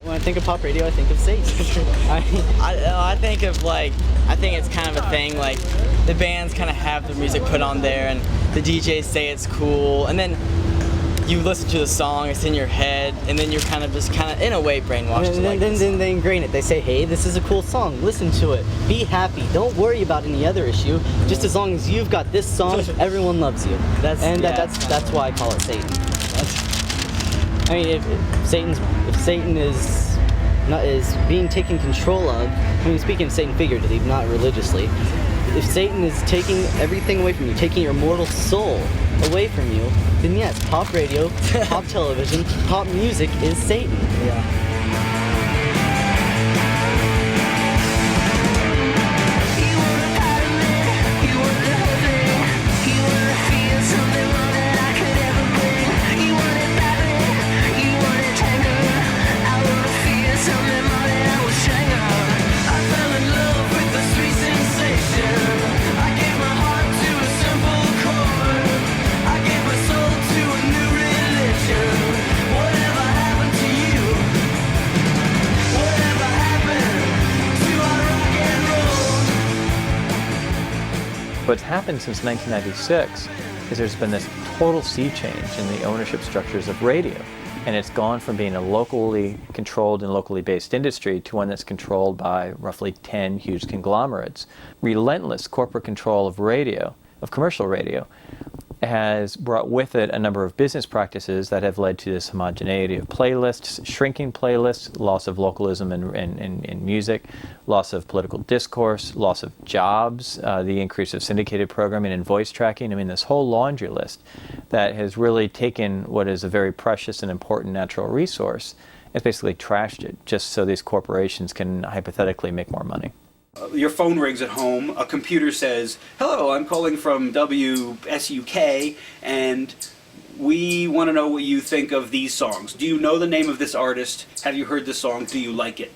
When I think of pop radio, I think of Satan. I think of I think it's kind of a thing, like the bands kind of have their music put on there and the DJs say it's cool, and then you listen to the song, it's in your head, and then you're kind of in a way brainwashed. And then they ingrain it. They say, hey, this is a cool song, listen to it, be happy, don't worry about any other issue, just as long as you've got this song, everyone loves you. That's why I call it Satan. I mean, if Satan is being taken control of, I mean, speaking of Satan figuratively, not religiously, if Satan is taking everything away from you, taking your mortal soul away from you, then yes, pop radio, pop television, pop music is Satan. Yeah. What's happened since 1996 is there's been this total sea change in the ownership structures of radio. And it's gone from being a locally controlled and locally based industry to one that's controlled by roughly 10 huge conglomerates. Relentless corporate control of radio, of commercial radio, has brought with it a number of business practices that have led to this homogeneity of playlists, shrinking playlists, loss of localism in music, loss of political discourse, loss of jobs, the increase of syndicated programming and voice tracking. I mean, this whole laundry list that has really taken what is a very precious and important natural resource and basically trashed it just so these corporations can hypothetically make more money. Your phone rings at home, a computer says, hello, I'm calling from WSUK, and we want to know what you think of these songs. Do you know the name of this artist? Have you heard this song? Do you like it?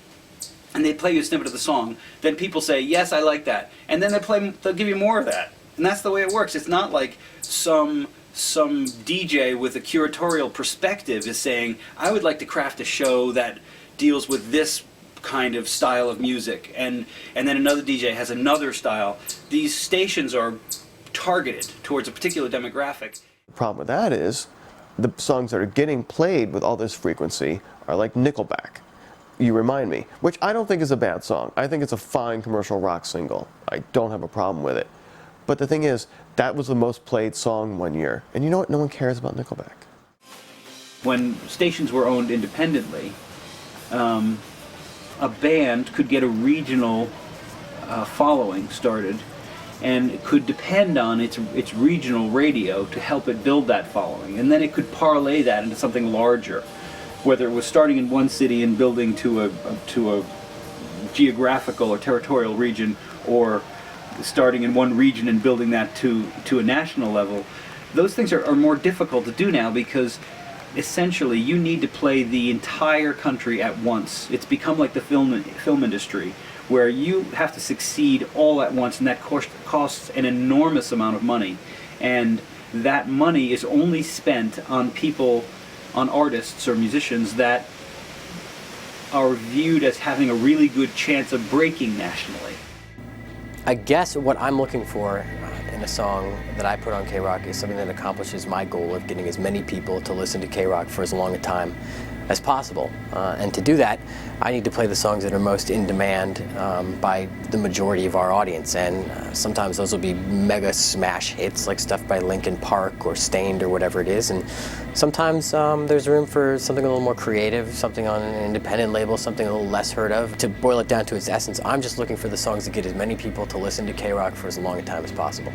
And they play you a snippet of the song. Then people say, yes, I like that. And then they'll give you more of that. And that's the way it works. It's not like some DJ with a curatorial perspective is saying, I would like to craft a show that deals with this kind of style of music, and then another DJ has another style. These stations are targeted towards a particular demographic. The problem with that is the songs that are getting played with all this frequency are like Nickelback, You Remind Me, which I don't think is a bad song. I think it's a fine commercial rock single. I don't have a problem with it. But the thing is, that was the most played song one year. And you know what? No one cares about Nickelback. When stations were owned independently, a band could get a regional following started, and it could depend on its regional radio to help it build that following, and then it could parlay that into something larger, whether it was starting in one city and building to a geographical or territorial region, or starting in one region and building that to a national level. Those things are more difficult to do now because essentially you need to play the entire country at once. It's become like the film industry, where you have to succeed all at once, and that costs an enormous amount of money. And that money is only spent on people, on artists or musicians that are viewed as having a really good chance of breaking nationally. I guess what I'm looking for in a song that I put on K-Rock is something that accomplishes my goal of getting as many people to listen to K-Rock for as long a time as possible. And to do that, I need to play the songs that are most in demand by the majority of our audience. And sometimes those will be mega smash hits, like stuff by Linkin Park or Stained or whatever it is. And sometimes there's room for something a little more creative, something on an independent label, something a little less heard of. To boil it down to its essence, I'm just looking for the songs that get as many people to listen to K-Rock for as long a time as possible.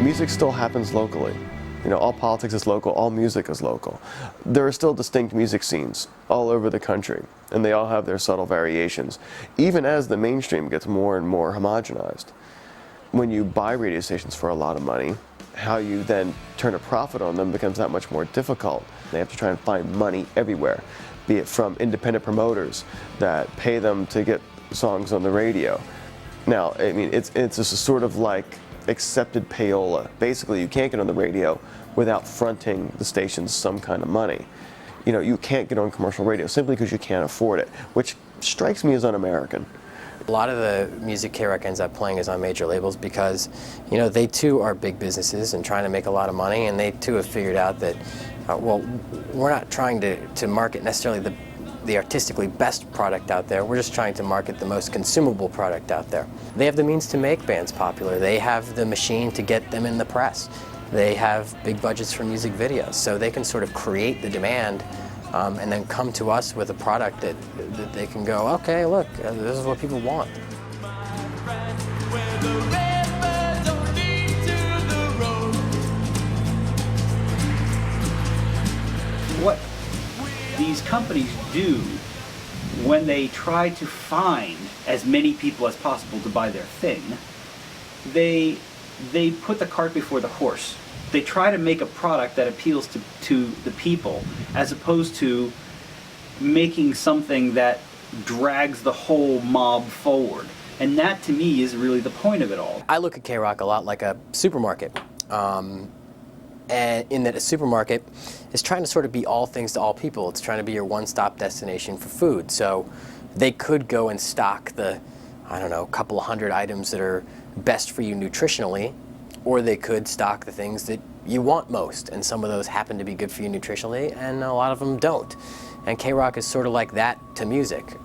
Music still happens locally. You know, all politics is local, all music is local. There are still distinct music scenes all over the country, and they all have their subtle variations, even as the mainstream gets more and more homogenized. When you buy radio stations for a lot of money, how you then turn a profit on them becomes that much more difficult. They have to try and find money everywhere, be it from independent promoters that pay them to get songs on the radio. Now, I mean, it's just a sort of like accepted payola. Basically, you can't get on the radio without fronting the stations some kind of money. You know, you can't get on commercial radio simply because you can't afford it, which strikes me as un-American. A lot of the music K-Rock ends up playing is on major labels because, you know, they too are big businesses and trying to make a lot of money, and they too have figured out that, well, we're not trying to market necessarily the artistically best product out there. We're just trying to market the most consumable product out there. They have the means to make bands popular. They have the machine to get them in the press. They have big budgets for music videos, so they can sort of create the demand and then come to us with a product that they can go, okay, look, this is what people want. What these companies do when they try to find as many people as possible to buy their thing, they put the cart before the horse. They try to make a product that appeals to the people, as opposed to making something that drags the whole mob forward. And that, to me, is really the point of it all. I look at K-Rock a lot like a supermarket. And in that a supermarket is trying to sort of be all things to all people. It's trying to be your one-stop destination for food. So they could go and stock the, I don't know, couple of hundred items that are best for you nutritionally, or they could stock the things that you want most, and some of those happen to be good for you nutritionally, and a lot of them don't. And K-Rock is sort of like that to music.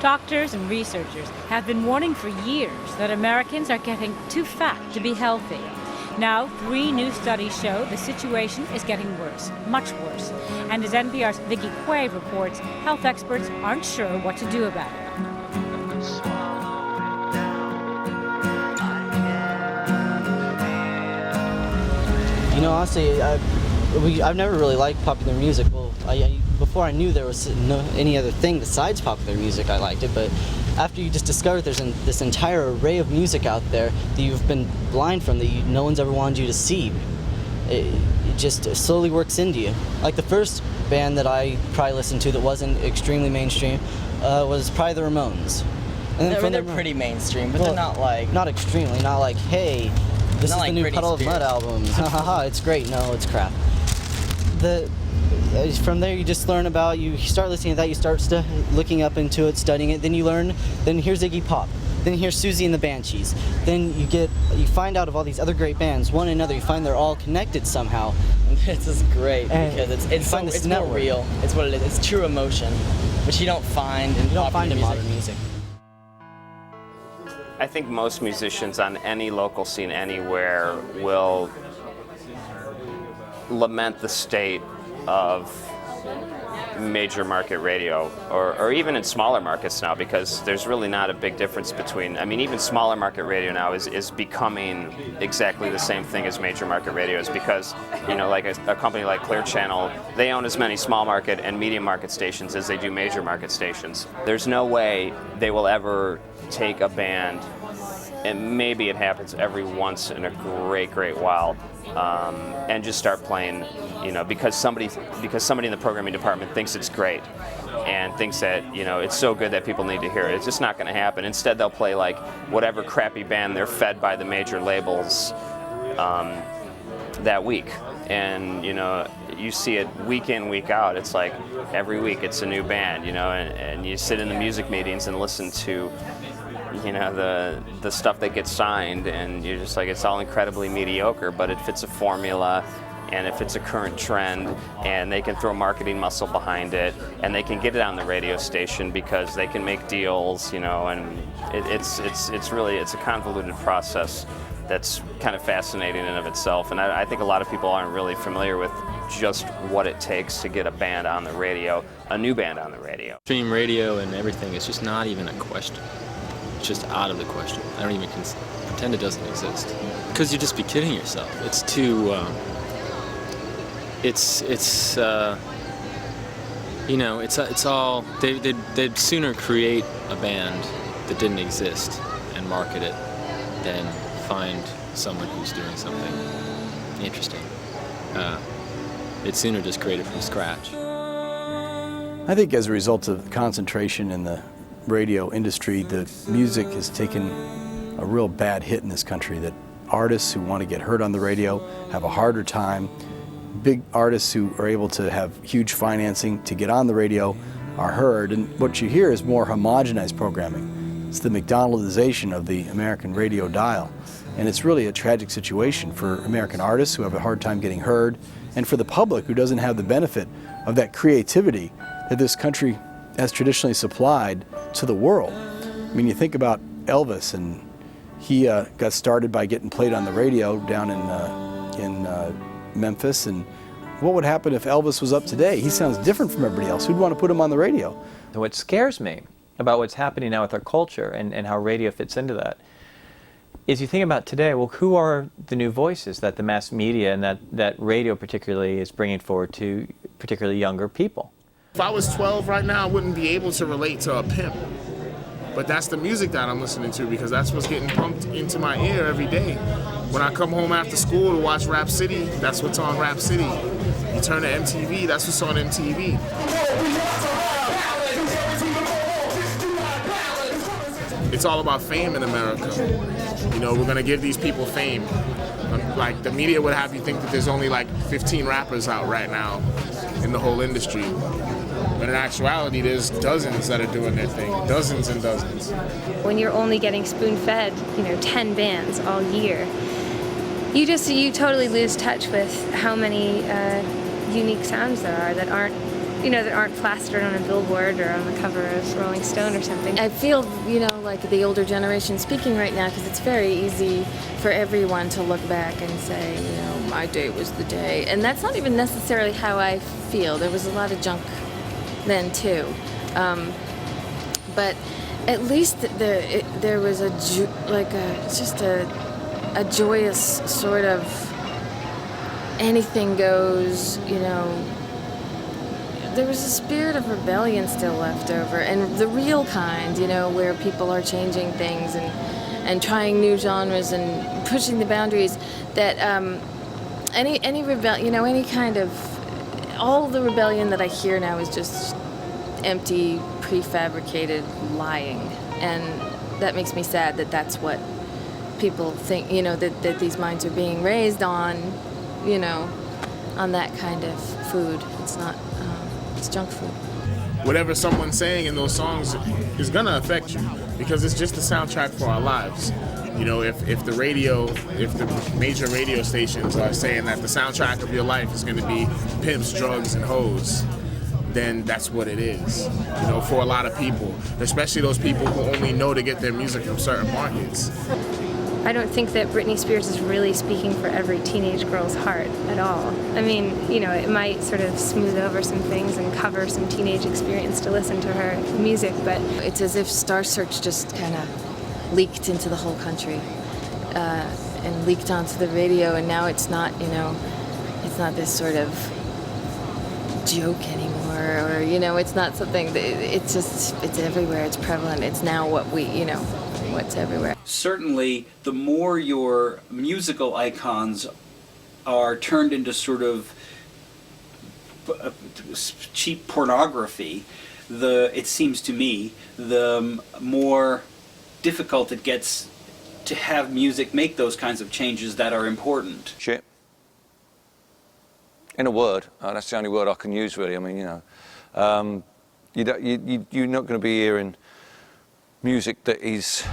Doctors and researchers have been warning for years that Americans are getting too fat to be healthy. Now, 3 new studies show the situation is getting worse, much worse. And as NPR's Vicki Quay reports, health experts aren't sure what to do about it. You know, honestly, I've never really liked popular music. Well, before I knew there was any other thing besides popular music, I liked it. But after you just discover there's this entire array of music out there that you've been blind from, that no one's ever wanted you to see, it just slowly works into you. Like the first band that I probably listened to that wasn't extremely mainstream was probably the Ramones. And then they're pretty mainstream, but they're not like... Not extremely, not like, hey, this is like the new Britney Puddle of Mud Spears. album. Ha ha ha, it's great. No, it's crap. From there you just learn about, you start listening to that, you start looking up into it, studying it, then you learn, then here's Iggy Pop, then here's Susie and the Banshees, then you find out of all these other great bands, one another, you find they're all connected somehow. This is great And because it's more network. real. It's what it is. It's true emotion, which you don't find in Modern music. I think most musicians on any local scene anywhere will lament the state of major market radio, or even in smaller markets now, because there's really not a big difference between, I mean, even smaller market radio now is becoming exactly the same thing as major market radios, because, you know, like a company like Clear Channel, they own as many small market and medium market stations as they do major market stations. There's no way they will ever take a band, and maybe it happens every once in a great while, and just start playing, you know, because somebody in the programming department thinks it's great and thinks that, you know, it's so good that people need to hear it. It's just not going to happen. Instead, they'll play like whatever crappy band they're fed by the major labels that week. And, you know, you see it week in, week out. It's like every week it's a new band, you know, and you sit in the music meetings and listen to, you know, the stuff that gets signed, and you're just like, it's all incredibly mediocre, but it fits a formula, and it fits a current trend, and they can throw marketing muscle behind it, and they can get it on the radio station because they can make deals, you know, and it's a convoluted process that's kind of fascinating in and of itself. And I think a lot of people aren't really familiar with just what it takes to get a band on the radio, a new band on the radio. Stream radio and everything is just not even a question. It's just out of the question. I don't even pretend it doesn't exist. Because you'd just be kidding yourself. It's too it's you know, it's all they'd sooner create a band that didn't exist and market it than find someone who's doing something interesting. They'd sooner just create it from scratch. I think as a result of concentration in the radio industry, the music has taken a real bad hit in this country, that artists who want to get heard on the radio have a harder time. Big artists who are able to have huge financing to get on the radio are heard, and what you hear is more homogenized programming. It's the McDonaldization of the American radio dial, and it's really a tragic situation for American artists who have a hard time getting heard, and for the public who doesn't have the benefit of that creativity that this country has traditionally supplied to the world. I mean, you think about Elvis, and he got started by getting played on the radio down in Memphis, and what would happen if Elvis was up today? He sounds different from everybody else. Who'd want to put him on the radio? What scares me about what's happening now with our culture and how radio fits into that is you think about today, well, who are the new voices that the mass media and that radio particularly is bringing forward to particularly younger people? If I was 12 right now, I wouldn't be able to relate to a pimp. But that's the music that I'm listening to, because that's what's getting pumped into my ear every day. When I come home after school to watch Rap City, that's what's on Rap City. You turn to MTV, that's what's on MTV. It's all about fame in America. You know, we're gonna give these people fame. Like, the media would have you think that there's only like 15 rappers out right now in the whole industry. But in actuality, there's dozens that are doing their thing, dozens and dozens. When you're only getting spoon-fed, 10 bands all year, you totally lose touch with how many unique sounds there are that aren't plastered on a billboard or on the cover of Rolling Stone or something. I feel, like the older generation speaking right now, because it's very easy for everyone to look back and say, my day was the day. And that's not even necessarily how I feel. There was a lot of junk then too, but at least there was just a joyous sort of anything goes. There was a spirit of rebellion still left over, and the real kind, where people are changing things and trying new genres and pushing the boundaries. That any rebellion, any kind of. All the rebellion that I hear now is just empty, prefabricated lying, and that makes me sad that that's what people think, that these minds are being raised on, on that kind of food. It's not, it's junk food. Whatever someone's saying in those songs is gonna affect you, because it's just the soundtrack for our lives. If the major radio stations are saying that the soundtrack of your life is going to be pimps, drugs, and hoes, then that's what it is. For a lot of people, especially those people who only know to get their music from certain markets. I don't think that Britney Spears is really speaking for every teenage girl's heart at all. I mean, it might sort of smooth over some things and cover some teenage experience to listen to her music, but it's as if Star Search just kind of leaked into the whole country and leaked onto the radio, and now it's not, it's not this sort of joke anymore, or it's not something that it's everywhere, it's prevalent, it's now what what's everywhere. Certainly, the more your musical icons are turned into sort of cheap pornography, it seems to me, the more difficult it gets to have music make those kinds of changes that are important. Shit. In a word, that's the only word I can use really. I mean, you're not going to be hearing music that is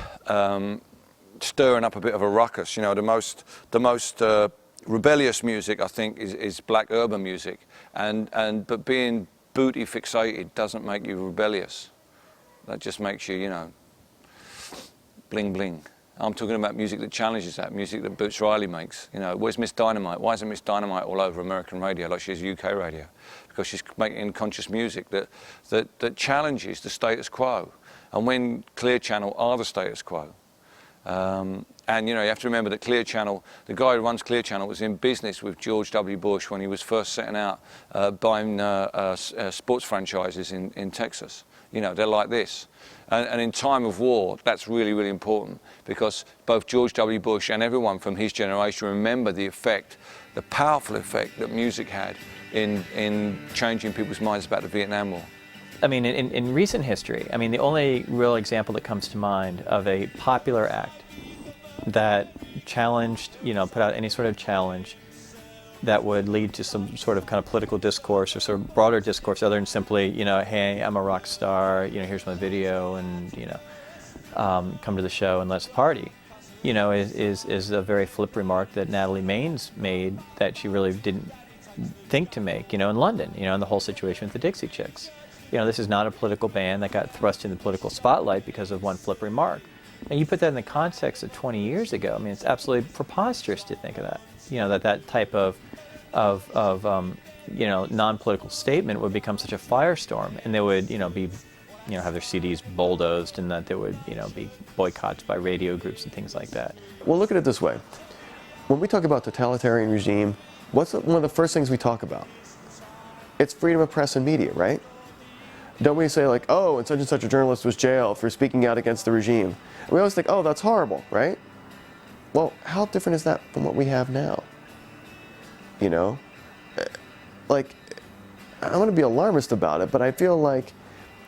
stirring up a bit of a ruckus. The most rebellious music, I think, is black urban music, but being booty fixated doesn't make you rebellious. That just makes you, bling bling. I'm talking about music that challenges that, music that Boots Riley makes. Where's Miss Dynamite? Why isn't Miss Dynamite all over American radio like she is UK radio? Because she's making conscious music that challenges the status quo. And when Clear Channel are the status quo, And you know, you have to remember that Clear Channel, the guy who runs Clear Channel, was in business with George W. Bush when he was first setting out buying sports franchises in Texas. You know, they're like this. And in time of war, that's really, really important, because both George W. Bush and everyone from his generation remember the effect, the powerful effect that music had in changing people's minds about the Vietnam War. I mean, in recent history, I mean, the only real example that comes to mind of a popular act that challenged, you know, put out any sort of challenge that would lead to some sort of kind of political discourse or sort of broader discourse other than simply, you know, hey, I'm a rock star, you know, here's my video, and, you know, come to the show and let's party, you know, is a very flip remark that Natalie Maines made that she really didn't think to make, you know, in London, you know, in the whole situation with the Dixie Chicks. You know, this is not a political band that got thrust in the political spotlight because of one flip remark. And you put that in the context of 20 years ago, I mean, it's absolutely preposterous to think of that. You know, that type of you know, non-political statement would become such a firestorm, and they would, you know, be, you know, have their CDs bulldozed, and that there would, you know, be boycotts by radio groups and things like that. Well, look at it this way. When we talk about totalitarian regime, what's one of the first things we talk about? It's freedom of press and media, right? Don't we say like, oh, and such a journalist was jailed for speaking out against the regime? And we always think, oh, that's horrible, right? Well, how different is that from what we have now? You know? Like, I'm going to be alarmist about it, but I feel like,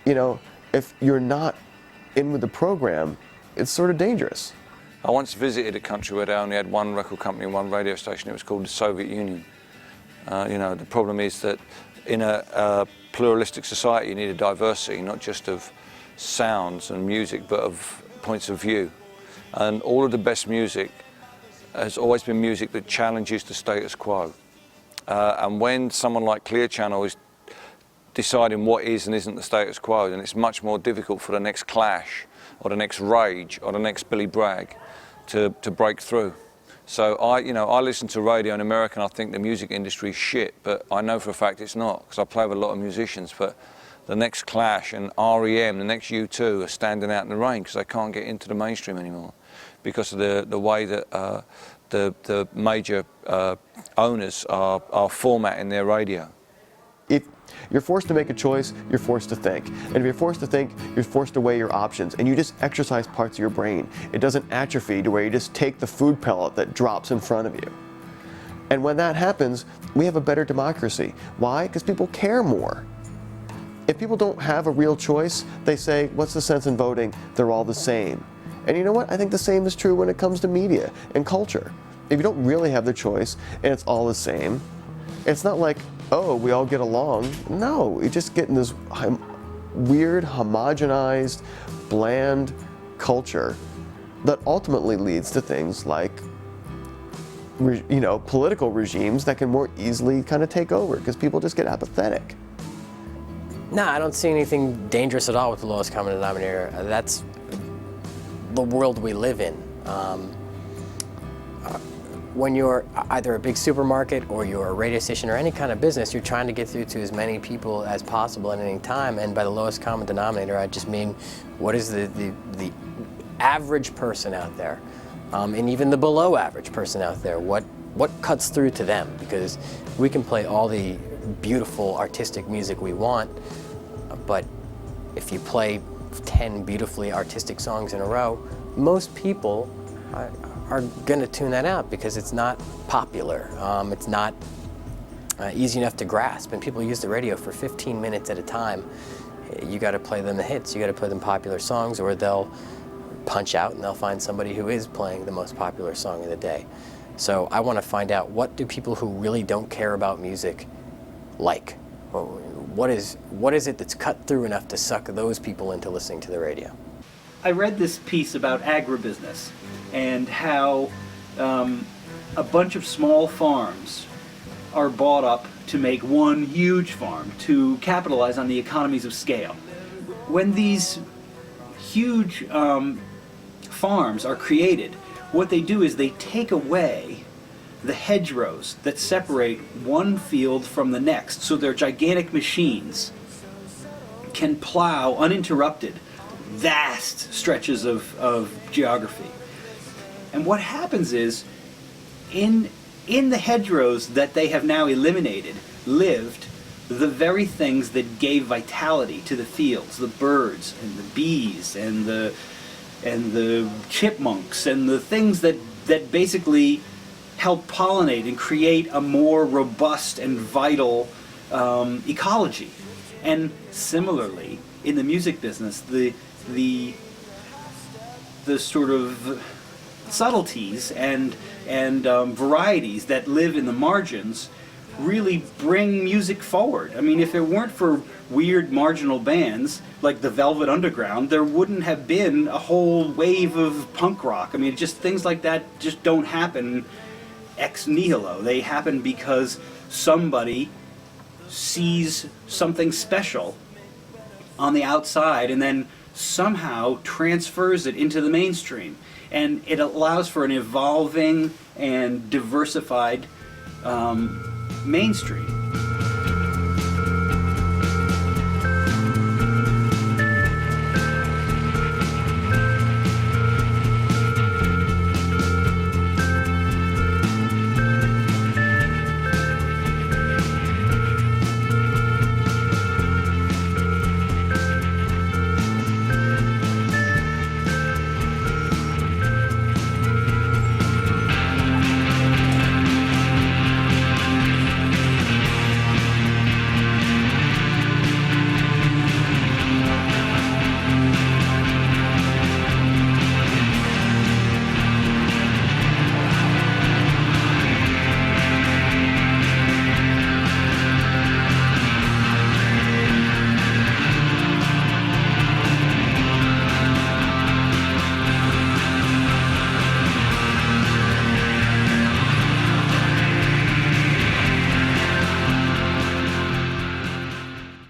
you know, if you're not in with the program, it's sort of dangerous. I once visited a country where they only had one record company and one radio station. It was called the Soviet Union. You know, the problem is that in a pluralistic society, you need a diversity, not just of sounds and music, but of points of view. And all of the best music has always been music that challenges the status quo. And when someone like Clear Channel is deciding what is and isn't the status quo, then it's much more difficult for the next Clash or the next Rage or the next Billy Bragg to break through. So I listen to radio in America and I think the music industry is shit, but I know for a fact it's not, because I play with a lot of musicians. But the next Clash and REM, the next U2 are standing out in the rain because they can't get into the mainstream anymore because of the way that the major owners are formatting their radio. If you're forced to make a choice, you're forced to think. And if you're forced to think, you're forced to weigh your options. And you just exercise parts of your brain. It doesn't atrophy to where you just take the food pellet that drops in front of you. And when that happens, we have a better democracy. Why? Because people care more. If people don't have a real choice, they say, what's the sense in voting? They're all the same. And you know what? I think the same is true when it comes to media and culture. If you don't really have the choice and it's all the same, it's not like, oh, we all get along. No, you just get in this weird, homogenized, bland culture that ultimately leads to things like, you know, political regimes that can more easily kind of take over because people just get apathetic. No, I don't see anything dangerous at all with the lowest common denominator. That's the world we live in. When you're either a big supermarket or you're a radio station or any kind of business, you're trying to get through to as many people as possible at any time. And by the lowest common denominator, I just mean what is the average person out there, and even the below average person out there. What cuts through to them? Because we can play all the beautiful artistic music we want, but if you play 10 beautifully artistic songs in a row, most people are going to tune that out because it's not popular. It's not easy enough to grasp, and people use the radio for 15 minutes at a time. You got to play them the hits. You got to play them popular songs, or they'll punch out and they'll find somebody who is playing the most popular song of the day. So I want to find out, what do people who really don't care about music like? What is it that's cut through enough to suck those people into listening to the radio? I read this piece about agribusiness and how a bunch of small farms are bought up to make one huge farm to capitalize on the economies of scale. When these huge farms are created, what they do is they take away the hedgerows that separate one field from the next, so their gigantic machines can plow uninterrupted vast stretches of geography. And what happens is, in the hedgerows that they have now eliminated, lived the very things that gave vitality to the fields, the birds and the bees and the chipmunks and the things that basically help pollinate and create a more robust and vital ecology. And similarly, in the music business, the sort of subtleties and varieties that live in the margins really bring music forward. I mean, if it weren't for weird marginal bands like the Velvet Underground, there wouldn't have been a whole wave of punk rock. I mean, just things like that just don't happen ex nihilo. They happen because somebody sees something special on the outside and then somehow transfers it into the mainstream. And it allows for an evolving and diversified mainstream.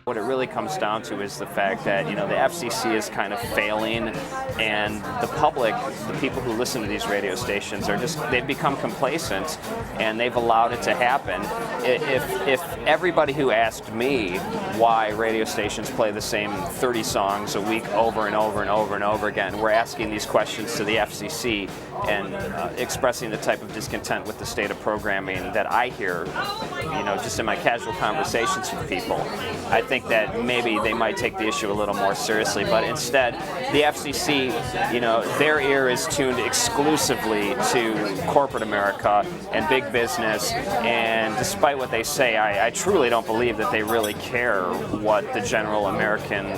What it really comes down to is the fact that, you know, the FCC is kind of failing, and the public, the people who listen to these radio stations, are just, they've become complacent, and they've allowed it to happen. If everybody who asked me why radio stations play the same 30 songs a week over and over and over and over again, we're asking these questions to the FCC and expressing the type of discontent with the state of programming that I hear, you know, just in my casual conversations with people, I think that maybe they might take the issue a little more seriously. But instead, the FCC, you know, their ear is tuned exclusively to corporate America and big business, and despite what they say, I truly don't believe that they really care what the general American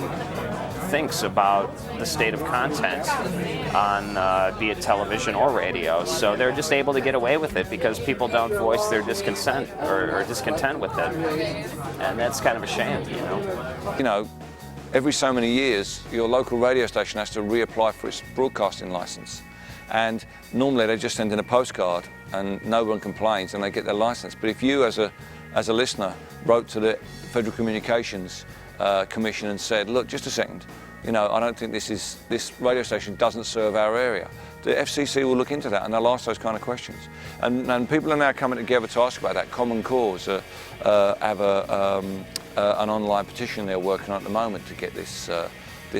thinks about the state of content on be it television or radio. So they're just able to get away with it because people don't voice their discontent or discontent with it, and that's kind of a shame, you know. You know, every so many years your local radio station has to reapply for its broadcasting license, and normally they just send in a postcard and no one complains and they get their license. But if you as a listener wrote to the Federal Communications Commission and said, look, just a second, you know, I don't think this radio station doesn't serve our area, the FCC will look into that and they'll ask those kind of questions. And people are now coming together to ask about that. Common Cause have an online petition they're working on at the moment to get this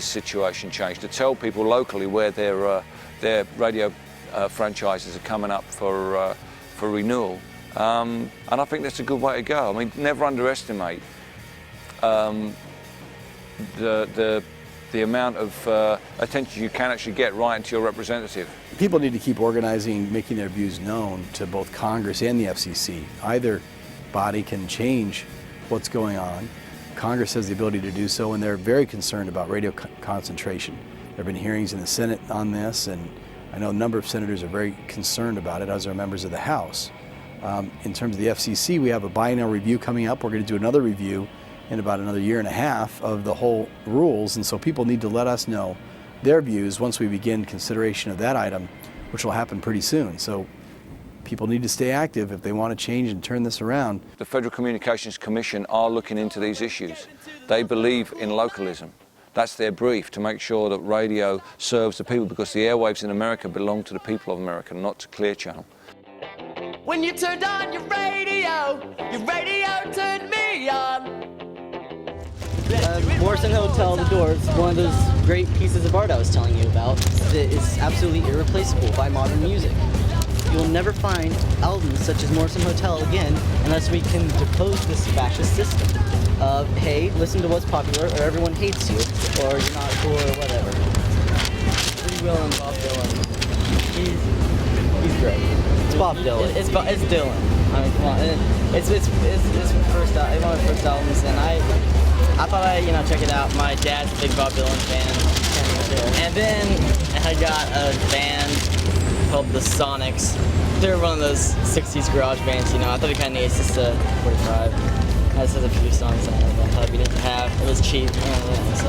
situation changed, to tell people locally where their radio franchises are coming up for renewal. And I think that's a good way to go. I mean, never underestimate the amount of attention you can actually get right into your representative. People need to keep organizing, making their views known to both Congress and the FCC. Either body can change what's going on. Congress has the ability to do so, and they're very concerned about radio concentration. There have been hearings in the Senate on this, and I know a number of senators are very concerned about it, as are members of the House. In terms of the FCC, we have a biennial review coming up. We're going to do another review in about another year and a half of the whole rules, and so people need to let us know their views once we begin consideration of that item, which will happen pretty soon. So people need to stay active if they want to change and turn this around. The Federal Communications Commission are looking into these issues. They believe in localism. That's their brief, to make sure that radio serves the people, because the airwaves in America belong to the people of America, not to Clear Channel. When you turned on your radio turned me on. Morrison Hotel, The Doors, one of those great pieces of art I was telling you about, that is absolutely irreplaceable by modern music. You'll never find albums such as Morrison Hotel again unless we can depose this fascist system of, hey, listen to what's popular or everyone hates you or you're not cool or whatever. Free Will and Bob Dylan. He's great. It's Bob Dylan. It's Dylan. I mean, come on. It's one of the first albums, and I thought check it out. My dad's a big Bob Dylan fan, and then I got a band called the Sonics. They're one of those 60s garage bands, I thought it'd be kind of neat. It's just a 45. It has a few songs on it that I thought it'd be neat to have. It was cheap. So.